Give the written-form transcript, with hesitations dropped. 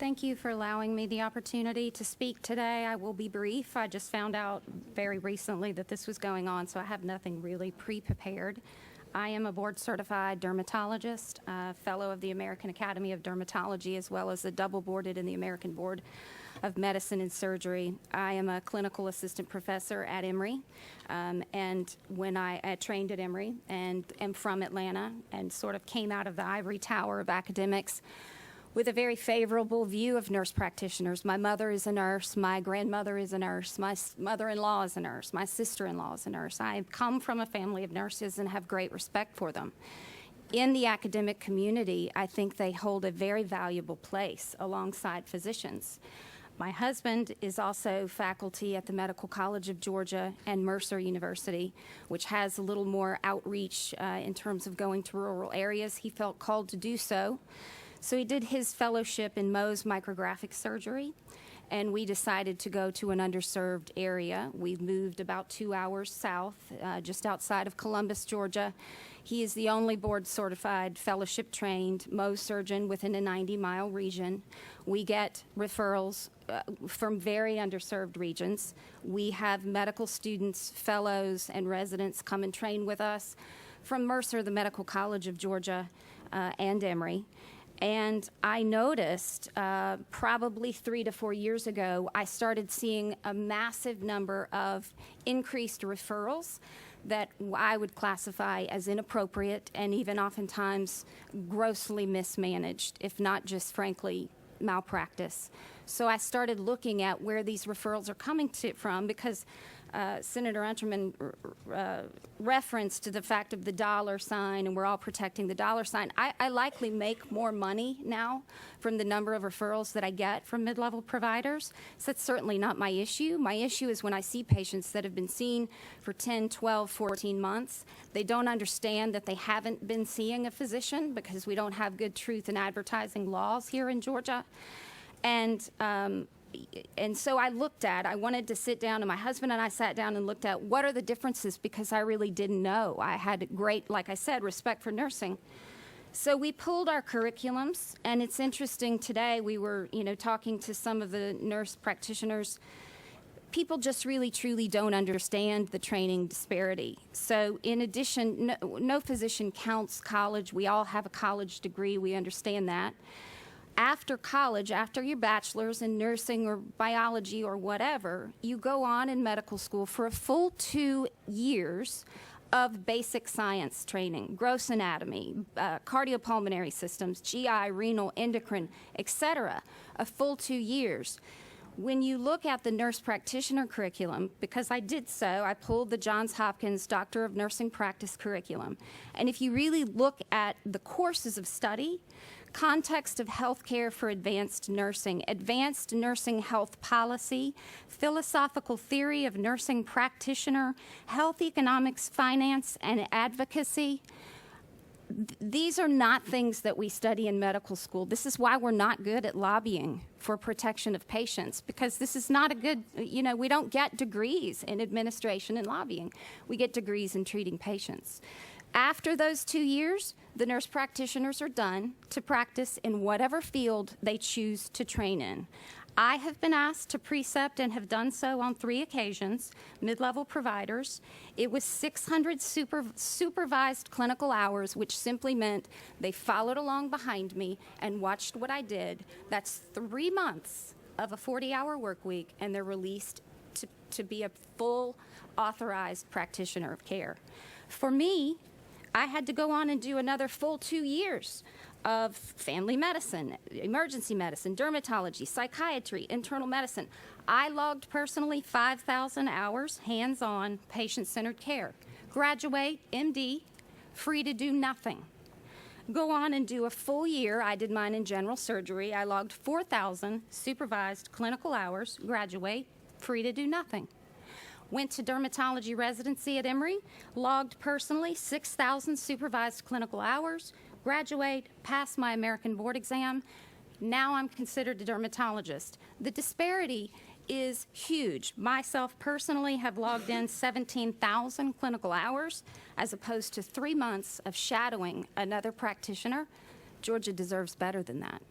Thank you for allowing me the opportunity to speak today. I will be brief. I just found out very recently that this was going on, so I have nothing really pre-prepared. I am a board-certified dermatologist, fellow of the American Academy of Dermatology, as well as a double-boarded in the American Board of Medicine and Surgery. I am a clinical assistant professor at Emory, and when I trained at Emory and am from Atlanta and sort of came out of the ivory tower of academics with a very favorable view of nurse practitioners. My mother is a nurse, my grandmother is a nurse, my mother-in-law is a nurse, my sister-in-law is a nurse. I come from a family of nurses and have great respect for them. In the academic community, I think they hold a very valuable place alongside physicians. My husband is also faculty at the Medical College of Georgia and Mercer University, which has a little more outreach in terms of going to rural areas. He felt called to do so. So he did his fellowship in Mohs micrographic surgery, and we decided to go to an underserved area. We moved about 2 hours south, just outside of Columbus, Georgia. He is the only board-certified, fellowship-trained Mohs surgeon within a 90-mile region. We get referrals from very underserved regions. We have medical students, fellows, and residents come and train with us from Mercer, the Medical College of Georgia, and Emory. And I noticed probably 3 to 4 years ago, I started seeing a massive number of increased referrals that I would classify as inappropriate and even oftentimes grossly mismanaged, if not just frankly malpractice. So I started looking at where these referrals are coming from because Senator Unterman referenced the fact of the dollar sign, and we're all protecting the dollar sign. I likely make more money now from the number of referrals that I get from mid-level providers, so that's certainly not my issue. My issue is when I see patients that have been seen for 10, 12, 14 months. They don't understand that they haven't been seeing a physician because we don't have good truth in advertising laws here in Georgia. And so I wanted to sit down, and my husband and I sat down and looked at what are the differences because I really didn't know. I had great, like I said, respect for nursing. So we pulled our curriculums, and it's interesting today, we were, talking to some of the nurse practitioners. People just really, truly don't understand the training disparity. So in addition, no physician counts college. We all have a college degree. We understand that. After college, after your bachelor's in nursing or biology or whatever, you go on in medical school for a full 2 years of basic science training, gross anatomy, cardiopulmonary systems, GI, renal, endocrine, etc., a full 2 years. When you look at the nurse practitioner curriculum, because I did so, I pulled the Johns Hopkins Doctor of Nursing Practice curriculum. And if you really look at the courses of study, context of healthcare for advanced nursing health policy, philosophical theory of nursing practitioner, health economics, finance, and advocacy. These are not things that we study in medical school. This is why we're not good at lobbying for protection of patients, because this is not a good, we don't get degrees in administration and lobbying. We get degrees in treating patients. After those 2 years, the nurse practitioners are done to practice in whatever field they choose to train in. I have been asked to precept and have done so on 3 occasions, mid-level providers. It was 600 supervised clinical hours, which simply meant they followed along behind me and watched what I did. That's 3 months of a 40-hour work week, and they're released to be a full authorized practitioner of care. For me, I had to go on and do another full 2 years of family medicine, emergency medicine, dermatology, psychiatry, internal medicine. I logged personally 5,000 hours hands-on patient-centered care. Graduate, MD, free to do nothing. Go on and do a full year. I did mine in general surgery. I logged 4,000 supervised clinical hours. Graduate, free to do nothing. Went to dermatology residency at Emory, logged personally 6,000 supervised clinical hours, graduate, pass my American board exam. Now I'm considered a dermatologist. The disparity is huge. Myself personally have logged in 17,000 clinical hours as opposed to 3 months of shadowing another practitioner. Georgia deserves better than that.